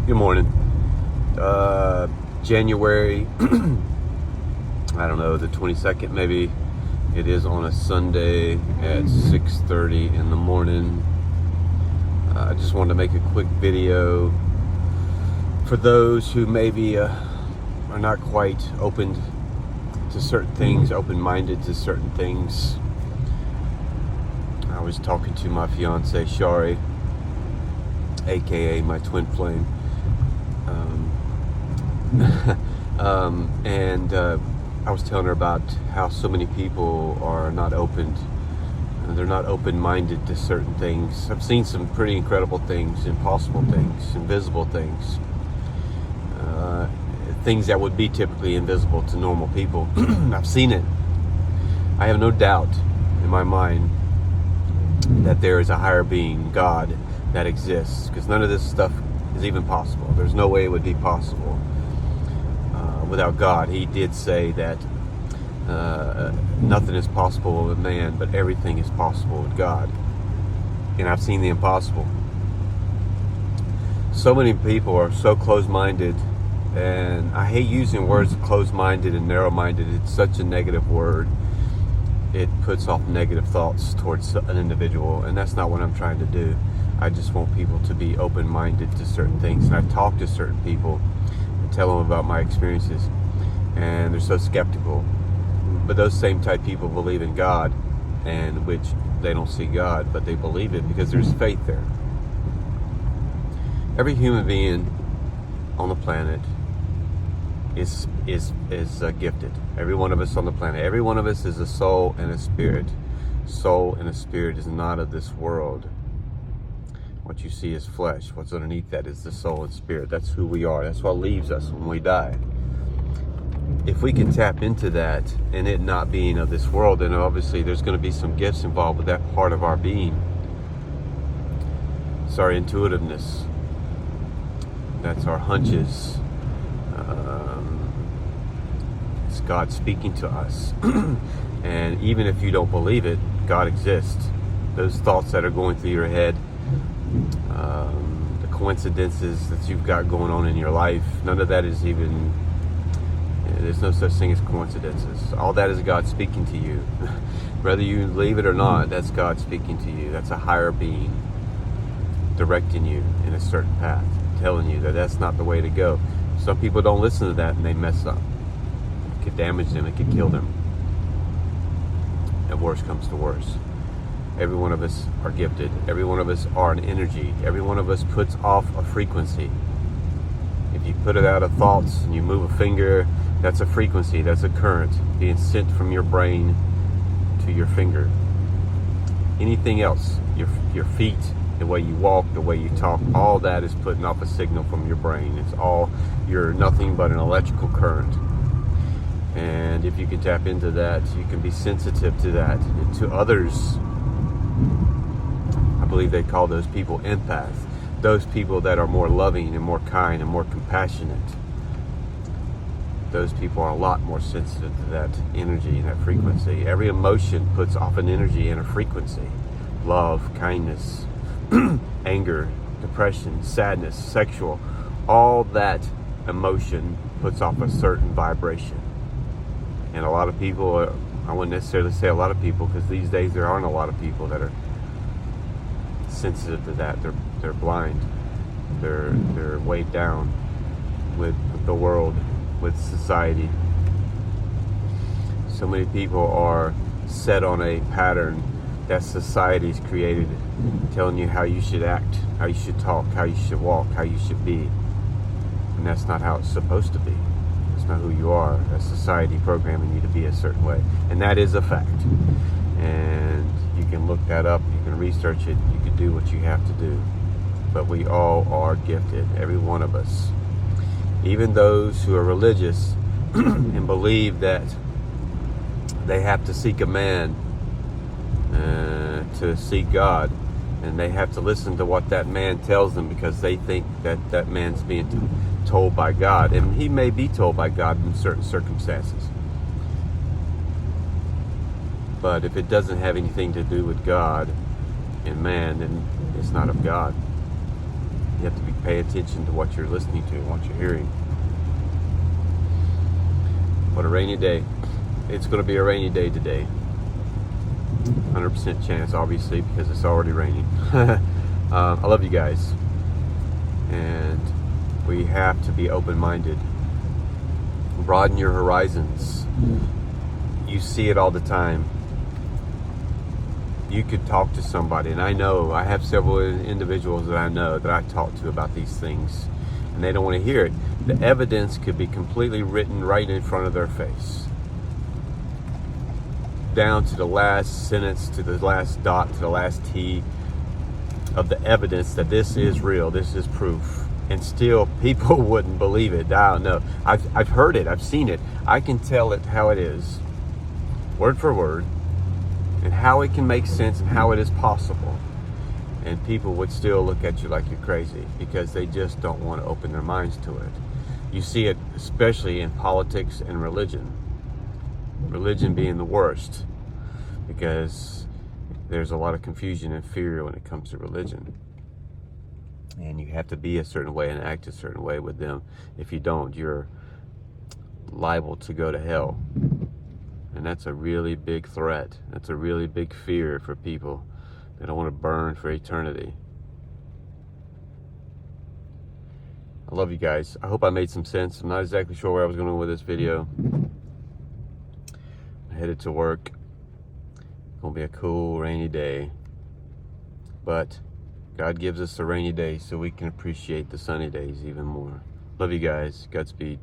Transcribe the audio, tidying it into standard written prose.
Good morning. January, I don't know, the 22nd maybe. It is on a Sunday at 6:30 in the morning. I just wanted to make a quick video for those who maybe are not quite open to certain things, open-minded to certain things. I was talking to my fiance Shari, aka my twin flame. And I was telling her about how so many people are not opened. They're not open-minded to certain things. I've seen some pretty incredible things, impossible things, invisible things. Things that would be typically invisible to normal people. I've seen it. I have no doubt in my mind that there is a higher being, God, that exists. Because none of this stuff is even possible. There's no way it would be possible without God. He did say that nothing is possible with man, but everything is possible with God. And I've seen the impossible. So many people are so closed-minded, and I hate using words closed-minded and narrow-minded. It's such a negative word. It puts off negative thoughts towards an individual, and that's not what I'm trying to do. I just want people to be open-minded to certain things. And I talk to certain people and tell them about my experiences, and they're so skeptical. But those same type people believe in God, and which they don't see God, but they believe it because there's faith there. Every human being on the planet is gifted. Every one of us on the planet. Every one of us is a soul and a spirit. Soul and a spirit is not of this world. What you see is flesh. What's underneath that is the soul and spirit. That's who we are. That's what leaves us when we die. If we can tap into that and it not being of this world, then obviously there's going to be some gifts involved with that part of our being. It's our intuitiveness. That's our hunches. It's God speaking to us. And even if you don't believe it, God exists. Those thoughts that are going through your head, the coincidences that you've got going on in your life, none of that is even, there's no such thing as coincidences. All that is God speaking to you. Whether you believe it or not, that's God speaking to you. That's a higher being directing you in a certain path, telling you that that's not the way to go. Some people don't listen to that and they mess up. It could damage them, it could kill them. And worse comes to worse. Every one of us are gifted. Every one of us are an energy. Every one of us puts off a frequency. If you put it out of thoughts and you move a finger, that's a frequency, that's a current being sent from your brain to your finger. Anything else, your feet, the way you walk, the way you talk, all that is putting off a signal from your brain. It's all, you're nothing but an electrical current. And if you can tap into that, you can be sensitive to that. And to others, I believe they call those people empath. Those people that are more loving and more kind and more compassionate. Those people are a lot more sensitive to that energy and that frequency. Every emotion puts off an energy and a frequency. Love, kindness, anger, depression, sadness, sexual, all that emotion puts off a certain vibration. And a lot of people, I wouldn't necessarily say a lot of people, because these days there aren't a lot of people that are sensitive to that. They're blind. They're weighed down with the world, with society. So many people are set on a pattern that society's created, telling you how you should act, how you should talk, how you should walk, how you should be. And that's not how it's supposed to be. That's not who you are. That's society programming you to be a certain way. And that is a fact. And you can look that up, you can research it, you can do what you have to do. But we all are gifted, every one of us. Even those who are religious and believe that they have to seek a man to seek God, and they have to listen to what that man tells them because they think that that man's being told by God, and he may be told by God in certain circumstances. But if it doesn't have anything to do with God and man, then it's not of God. You have to pay attention to what you're listening to, what you're hearing. What a rainy day. It's going to be a rainy day today. 100% chance, obviously, because it's already raining. I love you guys. And we have to be open-minded. Broaden your horizons. You see it all the time. You could talk to somebody, and I know I have several individuals that I know that I talk to about these things, and they don't want to hear it. The evidence could be completely written right in front of their face, down to the last sentence, to the last dot, to the last T of the evidence that this is real, this is proof. And still people wouldn't believe it. I don't know. I've heard it, I've seen it. I can tell it how it is, word for word, and how it can make sense and how it is possible. And people would still look at you like you're crazy because they just don't want to open their minds to it. You see it especially in politics and religion. Religion being the worst, because there's a lot of confusion and fear when it comes to religion. And you have to be a certain way and act a certain way with them. If you don't, you're liable to go to hell. And that's a really big threat. That's a really big fear for people that don't want to burn for eternity. I love you guys. I hope I made some sense. I'm not exactly sure where I was going with this video. I'm headed to work. It's going to be a cool rainy day. But God gives us a rainy day so we can appreciate the sunny days even more. Love you guys. Godspeed.